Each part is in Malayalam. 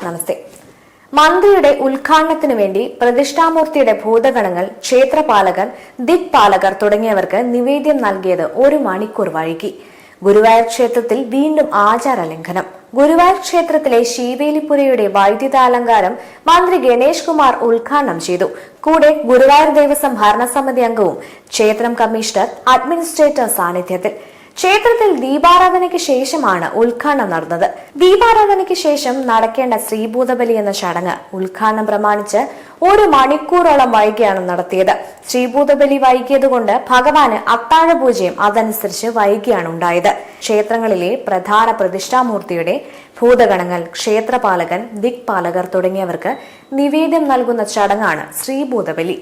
നമസ്തേ. മന്ത്രിയുടെ ഉദ്ഘാടനത്തിനു വേണ്ടി പ്രതിഷ്ഠാമൂർത്തിയുടെ ഭൂതഗണങ്ങൾ, ക്ഷേത്രപാലകർ, ദിക്പാലകർ തുടങ്ങിയവർക്ക് നിവേദ്യം നൽകിയത് 1 മണിക്കൂർ വൈകി. ഗുരുവായൂർ ക്ഷേത്രത്തിൽ വീണ്ടും ആചാര ലംഘനം. ഗുരുവായൂർ ക്ഷേത്രത്തിലെ ശീവേലിപ്പുരയുടെ വൈദ്യുതാലങ്കാരം മന്ത്രി ഗണേഷ് കുമാർ ഉദ്ഘാടനം ചെയ്തു. കൂടെ ഗുരുവായൂർ ദേവസ്വം ഭരണസമിതി അംഗവും ക്ഷേത്രം കമ്മീഷണർ, അഡ്മിനിസ്ട്രേറ്റർ സാന്നിധ്യത്തിൽ. ക്ഷേത്രത്തിൽ ദീപാരാധനയ്ക്ക് ശേഷമാണ് ഉദ്ഘാടനം നടന്നത്. ദീപാരാധനയ്ക്ക് ശേഷം നടക്കേണ്ട ശ്രീഭൂതബലി എന്ന ചടങ്ങ് ഉദ്ഘാടനം പ്രമാണിച്ച് 1 മണിക്കൂറോളം വൈകിയാണ് നടത്തിയത്. ശ്രീഭൂതബലി വൈകിയതുകൊണ്ട് ഭഗവാന് അത്താഴപൂജയും അതനുസരിച്ച് വൈകിയാണ് ഉണ്ടായത്. ക്ഷേത്രങ്ങളിലെ പ്രധാന പ്രതിഷ്ഠാമൂർത്തിയുടെ ഭൂതഗണങ്ങൾ, ക്ഷേത്രപാലകൻ, ദിക്പാലകർ തുടങ്ങിയവർക്ക് നിവേദ്യം നൽകുന്ന ചടങ്ങാണ് ശ്രീഭൂതബലി.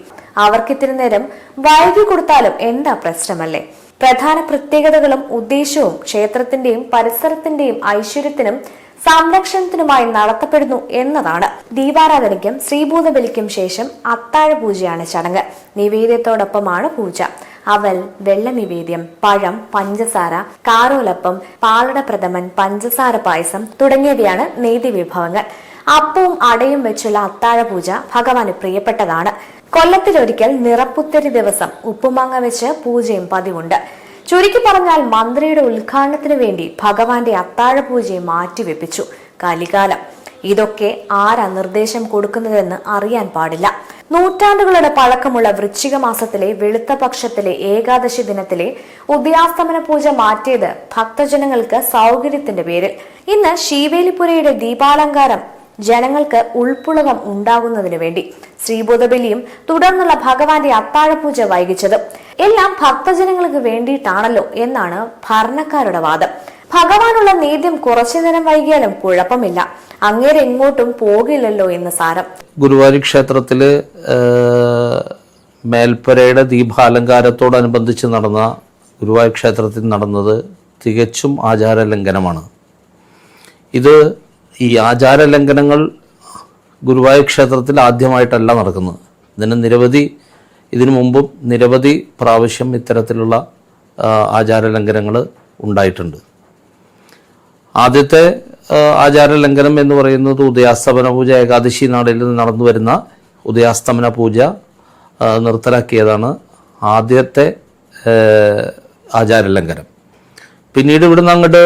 അവർക്കിത്തിരി നേരം വൈകി കൊടുത്താലും എന്താ പ്രശ്നമല്ലേ? പ്രധാന പ്രത്യേകതകളും ഉദ്ദേശവും ക്ഷേത്രത്തിന്റെയും പരിസരത്തിന്റെയും ഐശ്വര്യത്തിനും സംരക്ഷണത്തിനുമായി നടത്തപ്പെടുന്നു എന്നതാണ്. ദീപാരാധനയ്ക്കും ശ്രീഭൂതബലിക്കും ശേഷം അത്താഴപൂജയാണ് ചടങ്ങ്. നിവേദ്യത്തോടൊപ്പമാണ് പൂജ. അവൽ, വെള്ള നിവേദ്യം, പഴം, പഞ്ചസാര, കാരോലപ്പം, പാലട പ്രഥമൻ, പഞ്ചസാര പായസം തുടങ്ങിയവയാണ് നേദ്യ വിഭവങ്ങൾ. അപ്പവും അടയും വെച്ചുള്ള അത്താഴപൂജ ഭഗവാന് പ്രിയപ്പെട്ടതാണ്. കൊല്ലത്തിലൊരിക്കൽ നിറപ്പുത്തരി ദിവസം ഉപ്പുമാങ്ങ വെച്ച് പൂജയും പതിവുണ്ട്. ചുരുക്കി പറഞ്ഞാൽ മന്ത്രിയുടെ ഉദ്ഘാടനത്തിന് വേണ്ടി ഭഗവാന്റെ അത്താഴപൂജയെ മാറ്റിവെപ്പിച്ചു. കലികാലം. ഇതൊക്കെ ആരാ നിർദ്ദേശം കൊടുക്കുന്നതെന്ന് അറിയാൻ പാടില്ല. നൂറ്റാണ്ടുകളുടെ പഴക്കമുള്ള വൃശ്ചിക മാസത്തിലെ വെളുത്ത പക്ഷത്തിലെ ഏകാദശി ദിനത്തിലെ ഉദയാസ്തമന പൂജ മാറ്റിയത് ഭക്തജനങ്ങൾക്ക് സൗകര്യത്തിന്റെ പേരിൽ. ഇന്ന് ശീവേലിപ്പുരയുടെ ദീപാലങ്കാരം ജനങ്ങൾക്ക് ഉൾപ്പുളകം ഉണ്ടാകുന്നതിനു വേണ്ടി. ശ്രീഭൂതബലിയും തുടർന്നുള്ള ഭഗവാന്റെ അത്താഴപൂജ വൈകിച്ചത് എല്ലാം ഭക്തജനങ്ങൾക്ക് വേണ്ടിയിട്ടാണല്ലോ എന്നാണ് ഭരണക്കാരുടെ വാദം. ഭഗവാനുള്ള നേദ്യം കുറച്ചു നേരം വൈകിയാലും കുഴപ്പമില്ല, അങ്ങേരെ എങ്ങോട്ടും പോകില്ലല്ലോ എന്ന് സാരം. ഗുരുവായൂർ ക്ഷേത്രത്തില് മേൽപ്പുരയുടെ ദീപാലങ്കാരത്തോടനുബന്ധിച്ച് നടന്ന ഗുരുവായൂർ ക്ഷേത്രത്തിൽ നടന്നത് തികച്ചും ആചാര ലംഘനമാണ്. ഈ ആചാര ലംഘനങ്ങൾ ഗുരുവായൂർ ക്ഷേത്രത്തിൽ ആദ്യമായിട്ടല്ല നടക്കുന്നത്. ഇതിനു മുമ്പും നിരവധി പ്രാവശ്യം ഇത്തരത്തിലുള്ള ആചാര ലംഘനങ്ങൾ ഉണ്ടായിട്ടുണ്ട്. ആദ്യത്തെ ആചാര ലംഘനം എന്ന് പറയുന്നത് ഉദയാസ്തമന പൂജ. ഏകാദശി നാളിൽ നടന്നു വരുന്ന ഉദയാസ്തമന പൂജ നിർത്തലാക്കിയതാണ് ആദ്യത്തെ ആചാര ലംഘനം. പിന്നീട് ഇവിടുന്ന് അങ്ങോട്ട്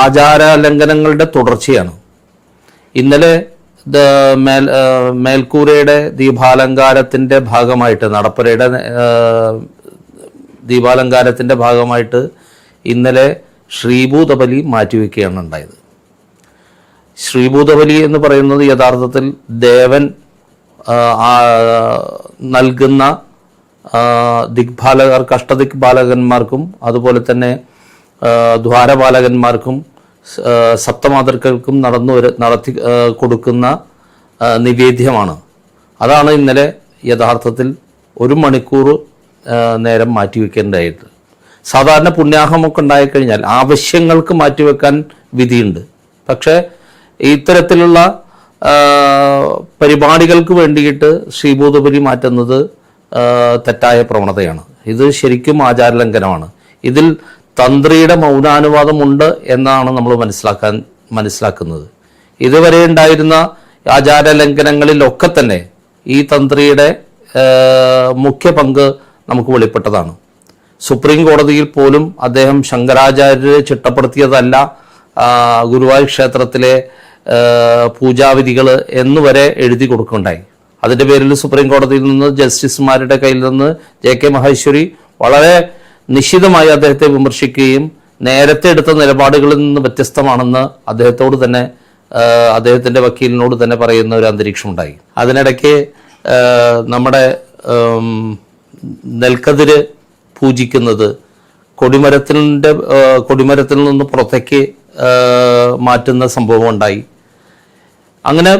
ആചാര ലംഘനങ്ങളുടെ തുടർച്ചയാണ്. ഇന്നലെ മേൽക്കൂരയുടെ ദീപാലങ്കാരത്തിന്റെ ഭാഗമായിട്ട്, നടപ്പുരയുടെ ദീപാലങ്കാരത്തിന്റെ ഭാഗമായിട്ട് ഇന്നലെ ശ്രീഭൂതബലി മാറ്റിവെക്കുകയാണ് ഉണ്ടായത്. ശ്രീഭൂതബലി എന്ന് പറയുന്നത് യഥാർത്ഥത്തിൽ ദേവൻ നൽകുന്ന ദിക്പാലകർക്ക്, അഷ്ടദിക്പാലകന്മാർക്കും അതുപോലെ തന്നെ ദ്വാരപാലകന്മാർക്കും സപ്തമാതൃക്കൾക്കും നടത്തി കൊടുക്കുന്ന നിവേദ്യമാണ്. അതാണ് ഇന്നലെ യഥാർത്ഥത്തിൽ 1 മണിക്കൂർ നേരം മാറ്റിവെക്കേണ്ടതായിട്ട്. സാധാരണ പുണ്യാഹമൊക്കെ ഉണ്ടായിക്കഴിഞ്ഞാൽ ആവശ്യങ്ങൾക്ക് മാറ്റിവെക്കാൻ വിധിയുണ്ട്. പക്ഷേ ഇത്തരത്തിലുള്ള പരിപാടികൾക്ക് വേണ്ടിയിട്ട് ശ്രീഭൂതബലി മാറ്റുന്നത് തെറ്റായ പ്രവണതയാണ്. ഇത് ശരിക്കും ആചാരലംഘനമാണ്. ഇതിൽ തന്ത്രിയുടെ മൗനാനുവാദമുണ്ട് എന്നാണ് നമ്മൾ മനസ്സിലാക്കുന്നത്. ഇതുവരെ ഉണ്ടായിരുന്ന ആചാര ലംഘനങ്ങളിലൊക്കെ തന്നെ ഈ തന്ത്രിയുടെ മുഖ്യ പങ്ക് നമുക്ക് വെളിപ്പെട്ടതാണ്. സുപ്രീം കോടതിയിൽ പോലും അദ്ദേഹം ശങ്കരാചാര്യരെ ചിട്ടപ്പെടുത്തിയതല്ല ഗുരുവായൂർ ക്ഷേത്രത്തിലെ പൂജാവിധികൾ എന്നുവരെ എഴുതി കൊടുക്കുകയുണ്ടായി. അതിൻ്റെ പേരിൽ സുപ്രീം കോടതിയിൽ നിന്ന് ജസ്റ്റിസുമാരുടെ കയ്യിൽ നിന്ന് JK മഹേശ്വരി വളരെ നിശിതമായി അദ്ദേഹത്തെ വിമർശിക്കുകയും നേരത്തെ എടുത്ത നിലപാടുകളിൽ നിന്ന് വ്യത്യസ്തമാണെന്ന് അദ്ദേഹത്തിന്റെ വക്കീലിനോട് തന്നെ പറയുന്ന ഒരു അന്തരീക്ഷം ഉണ്ടായി. അതിനിടയ്ക്ക് നമ്മുടെ നെൽക്കതിര് പൂജിക്കുന്നത് കൊടിമരത്തിൽ നിന്ന് പുറത്തേക്ക് മാറ്റുന്ന സംഭവം ഉണ്ടായി. അങ്ങനെ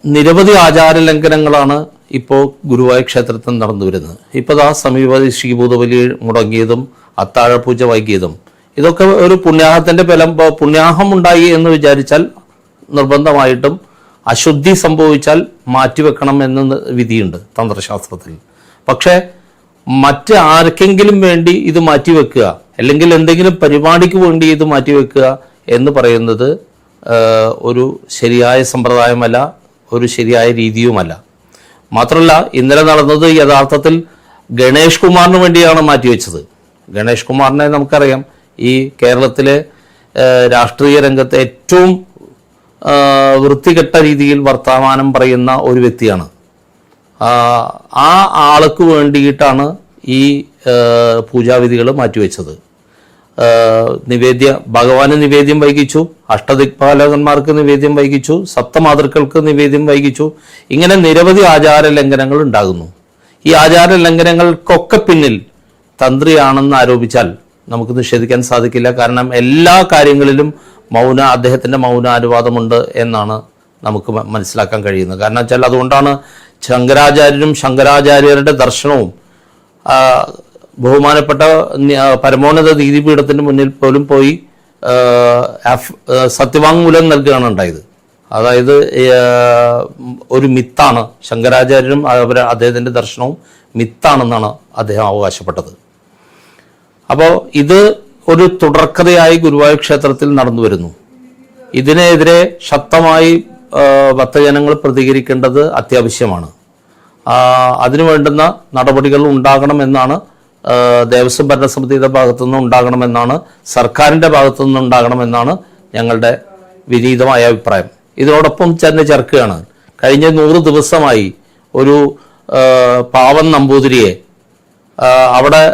നിരവധി ആചാര ലംഘനങ്ങളാണ് ഇപ്പോൾ ഗുരുവായൂർ ക്ഷേത്രത്തിൽ നടന്നു വരുന്നത്. ഇപ്പോൾ സമീപ ശ്രീഭൂതബലി മുടങ്ങിയതും അത്താഴപൂജ വൈകിയതും ഇതൊക്കെ ഒരു പുണ്യാഹം ഉണ്ടായി എന്ന് വിചാരിച്ചാൽ നിർബന്ധമായിട്ടും അശുദ്ധി സംഭവിച്ചാൽ മാറ്റിവെക്കണം എന്ന് വിധിയുണ്ട് തന്ത്രശാസ്ത്രത്തിൽ. പക്ഷേ മറ്റ് ആർക്കെങ്കിലും വേണ്ടി ഇത് മാറ്റിവെക്കുക, അല്ലെങ്കിൽ എന്തെങ്കിലും പരിപാടിക്ക് വേണ്ടി ഇത് മാറ്റിവെക്കുക എന്ന് പറയുന്നത് ഒരു ശരിയായ സമ്പ്രദായമല്ല, ഒരു ശരിയായ രീതിയുമല്ല. മാത്രമല്ല, ഇന്നലെ നടന്നത് യഥാർത്ഥത്തിൽ ഗണേഷ് കുമാറിന് വേണ്ടിയാണ് മാറ്റിവെച്ചത്. ഗണേഷ് കുമാറിനെ നമുക്കറിയാം, ഈ കേരളത്തിലെ രാഷ്ട്രീയ രംഗത്തെ ഏറ്റവും വൃത്തികെട്ട രീതിയിൽ വർത്തമാനം പറയുന്ന ഒരു വ്യക്തിയാണ്. ആ ആൾക്ക് വേണ്ടിയിട്ടാണ് ഈ പൂജാവിധികൾ മാറ്റിവെച്ചത്. ഭഗവാന് നിവേദ്യം വൈകിച്ചു, അഷ്ടദിക്പാലകന്മാർക്ക് നിവേദ്യം വൈകിച്ചു, സപ്തമാതൃക്കൾക്ക് നിവേദ്യം വൈകിച്ചു. ഇങ്ങനെ നിരവധി ആചാര ലംഘനങ്ങൾ ഉണ്ടാകുന്നു. ഈ ആചാര ലംഘനങ്ങൾക്കൊക്കെ പിന്നിൽ തന്ത്രിയാണെന്ന് ആരോപിച്ചാൽ നമുക്ക് നിഷേധിക്കാൻ സാധിക്കില്ല. കാരണം എല്ലാ കാര്യങ്ങളിലും അദ്ദേഹത്തിന്റെ മൗനാനുവാദമുണ്ട് എന്നാണ് നമുക്ക് മനസ്സിലാക്കാൻ കഴിയുന്നത്. കാരണം വെച്ചാൽ അതുകൊണ്ടാണ് ശങ്കരാചാര്യരും ശങ്കരാചാര്യരുടെ ദർശനവും ബഹുമാനപ്പെട്ട പരമോന്നത നീതിപീഠത്തിന് മുന്നിൽ പോലും പോയി സത്യവാങ്മൂലം നൽകുകയാണ് ഉണ്ടായത്. അതായത് ഒരു മിത്താണ്, ശങ്കരാചാര്യരും അദ്ദേഹത്തിന്റെ ദർശനവും മിത്താണെന്നാണ് അദ്ദേഹം അവകാശപ്പെട്ടത്. അപ്പോൾ ഇത് ഒരു തുടർക്കഥയായി ഗുരുവായൂർ ക്ഷേത്രത്തിൽ നടന്നു വരുന്നു. ഇതിനെതിരെ ശക്തമായി ഭക്തജനങ്ങൾ പ്രതികരിക്കേണ്ടത് അത്യാവശ്യമാണ്. അതിനു വേണ്ടുന്ന നടപടികൾ ഉണ്ടാകണമെന്നാണ് ദേവസ്വം ഭരണസമിതിയുടെ ഭാഗത്തുനിന്ന് ഉണ്ടാകണമെന്നാണ്, സർക്കാരിൻ്റെ ഭാഗത്തുനിന്ന് ഉണ്ടാകണമെന്നാണ് ഞങ്ങളുടെ വിനീതമായ അഭിപ്രായം. ഇതിനോടൊപ്പം തന്നെ ചേർക്കുകയാണ്, കഴിഞ്ഞ 100 ദിവസമായി ഒരു പാവൻ നമ്പൂതിരിയെ അവിടെ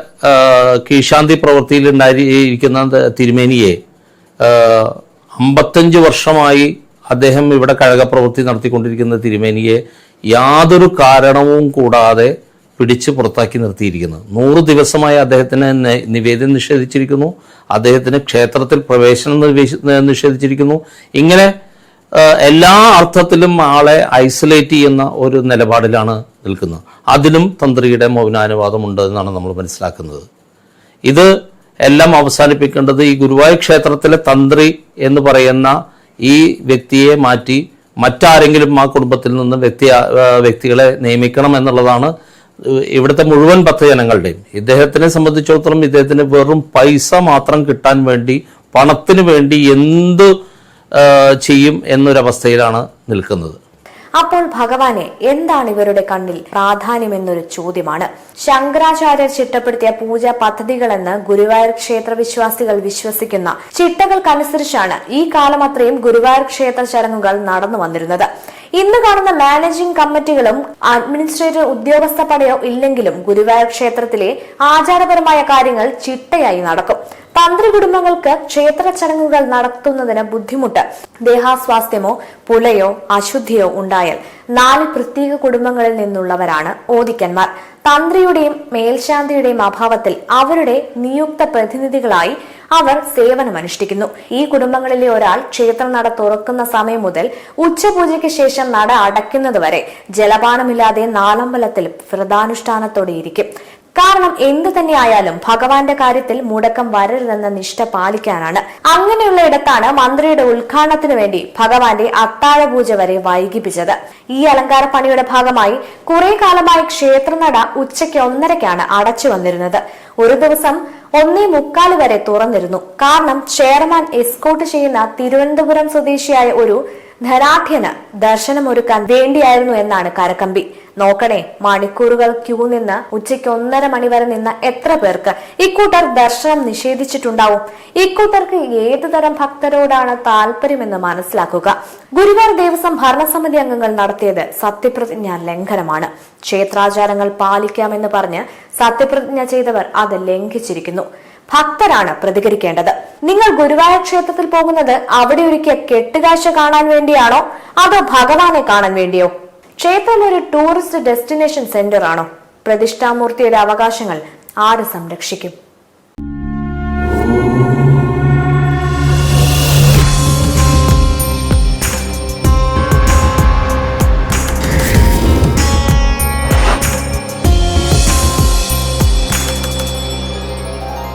കീഴ്ശാന്തി പ്രവൃത്തിയിൽ ഉണ്ടായിരിക്കുന്ന തിരുമേനിയെ 55 വർഷമായി അദ്ദേഹം ഇവിടെ കഴകപ്രവൃത്തി നടത്തിക്കൊണ്ടിരിക്കുന്ന തിരുമേനിയെ യാതൊരു കാരണവും കൂടാതെ പിടിച്ച് പുറത്താക്കി നിർത്തിയിരിക്കുന്നു. 100 ദിവസമായി അദ്ദേഹത്തിന് നിവേദ്യം നിഷേധിച്ചിരിക്കുന്നു, അദ്ദേഹത്തിന് ക്ഷേത്രത്തിൽ പ്രവേശനം നിഷേധിച്ചിരിക്കുന്നു. ഇങ്ങനെ എല്ലാ അർത്ഥത്തിലും ആളെ ഐസൊലേറ്റ് ചെയ്യുന്ന ഒരു നിലപാടിലാണ് നിൽക്കുന്നത്. അതിലും തന്ത്രിയുടെ മൗനാനുവാദമുണ്ട് എന്നാണ് നമ്മൾ മനസ്സിലാക്കുന്നത്. ഇത് എല്ലാം അവസാനിപ്പിക്കേണ്ടത് ഈ ഗുരുവായൂർ ക്ഷേത്രത്തിലെ തന്ത്രി എന്ന് പറയുന്ന ഈ വ്യക്തിയെ മാറ്റി മറ്റാരെങ്കിലും ആ കുടുംബത്തിൽ നിന്ന് വ്യക്തികളെ നിയമിക്കണം എന്നുള്ളതാണ് ഇവിടുത്തെ മുഴുവൻ ഭക്തജനങ്ങളുടെയും. ഇദ്ദേഹത്തിനെ സംബന്ധിച്ചിടത്തോളം ഇദ്ദേഹത്തിന് വെറും പൈസ മാത്രം കിട്ടാൻ വേണ്ടി, പണത്തിന് വേണ്ടി എന്ത് ചെയ്യും എന്നൊരവസ്ഥയിലാണ് നിൽക്കുന്നത്. അപ്പോൾ ഭഗവാനെ എന്താണ് ഇവരുടെ കണ്ണിൽ പ്രാധാന്യം എന്നൊരു ചോദ്യമാണ്. ശങ്കരാചാര്യർ ചിട്ടപ്പെടുത്തിയ പൂജാ പദ്ധതികളെന്ന് ഗുരുവായൂർ ക്ഷേത്ര വിശ്വാസികൾ വിശ്വസിക്കുന്ന ചിട്ടകൾക്കനുസരിച്ചാണ് ഈ കാലം അത്രയും ഗുരുവായൂർ ക്ഷേത്ര ചടങ്ങുകൾ നടന്നു വന്നിരുന്നത്. ഇന്ന് കാണുന്ന മാനേജിംഗ് കമ്മിറ്റികളും അഡ്മിനിസ്ട്രേറ്റർ ഉദ്യോഗസ്ഥ പടയോ ഇല്ലെങ്കിലും ഗുരുവായൂർ ക്ഷേത്രത്തിലെ ആചാരപരമായ കാര്യങ്ങൾ ചിട്ടയായി നടക്കും. തന്ത്രി കുടുംബങ്ങൾക്ക് ക്ഷേത്ര ചടങ്ങുകൾ നടത്തുന്നതിന് ബുദ്ധിമുട്ട്, ദേഹാസ്വാസ്ഥ്യമോ പുലയോ അശുദ്ധിയോ ഉണ്ടായാൽ 4 പ്രത്യേക കുടുംബങ്ങളിൽ നിന്നുള്ളവരാണ് ഓദിക്കന്മാർ. തന്ത്രിയുടെയും മേൽശാന്തിയുടെയും അഭാവത്തിൽ അവരുടെ നിയുക്ത പ്രതിനിധികളായി അവർ സേവനമനുഷ്ഠിക്കുന്നു. ഈ കുടുംബങ്ങളിലെ ഒരാൾ ക്ഷേത്രം നട തുറക്കുന്ന സമയം മുതൽ ഉച്ചപൂജയ്ക്ക് ശേഷം നട അടയ്ക്കുന്നതുവരെ ജലപാനമില്ലാതെ നാലമ്പലത്തിൽ വ്രതാനുഷ്ഠാനത്തോടെ ഇരിക്കും. കാരണം എന്തു തന്നെയായാലും ഭഗവാന്റെ കാര്യത്തിൽ മുടക്കം വരരുതെന്ന നിഷ്ഠ പാലിക്കാനാണ്. അങ്ങനെയുള്ള ഇടത്താണ് മന്ത്രിയുടെ ഉദ്ഘാടനത്തിന് വേണ്ടി ഭഗവാന്റെ അത്താഴ പൂജ വരെ വൈകിപ്പിച്ചത്. ഈ അലങ്കാര പണിയുടെ ഭാഗമായി കുറെ കാലമായി ക്ഷേത്രനട ഉച്ചയ്ക്ക് 1:30-ക്കാണ് അടച്ചു വന്നിരുന്നത്. ഒരു ദിവസം 1:45 വരെ തുറന്നിരുന്നു. കാരണം ചെയർമാൻ എസ്കോർട്ട് ചെയ്യുന്ന തിരുവനന്തപുരം സ്വദേശിയായ ഒരു ധനാഢ്യന് ദർശനമൊരുക്കാൻ വേണ്ടിയായിരുന്നു എന്നാണ് കരകമ്പി. നോക്കണേ, മണിക്കൂറുകൾ ക്യൂ നിന്ന് ഉച്ചയ്ക്ക് 1:30 മണി വരെ നിന്ന എത്ര പേർക്ക് ഇക്കൂട്ടർ ദർശനം നിഷേധിച്ചിട്ടുണ്ടാവും. ഇക്കൂട്ടർക്ക് ഏതുതരം ഭക്തരോടാണ് താല്പര്യമെന്ന് മനസ്സിലാക്കുക. ഗുരുവായൂർ ദേവസ്വം ഭരണസമിതി അംഗങ്ങൾ നടത്തിയത് സത്യപ്രതിജ്ഞ ലംഘനമാണ്. ക്ഷേത്രാചാരങ്ങൾ പാലിക്കാമെന്ന് പറഞ്ഞ് സത്യപ്രതിജ്ഞ ചെയ്തവർ അത് ലംഘിച്ചിരിക്കുന്നു. ഭക്തരാണ് പ്രതികരിക്കേണ്ടത്. നിങ്ങൾ ഗുരുവായൂർ ക്ഷേത്രത്തിൽ പോകുന്നത് അവിടെ ഒരുക്കിയ കെട്ടുകാഴ്ച കാണാൻ വേണ്ടിയാണോ അതോ ഭഗവാനെ കാണാൻ വേണ്ടിയോ? ക്ഷേത്രം ഒരു ടൂറിസ്റ്റ് ഡെസ്റ്റിനേഷൻ സെന്റർ ആണോ? പ്രതിഷ്ഠാമൂർത്തിയുടെ അവകാശങ്ങൾ ആര് സംരക്ഷിക്കും?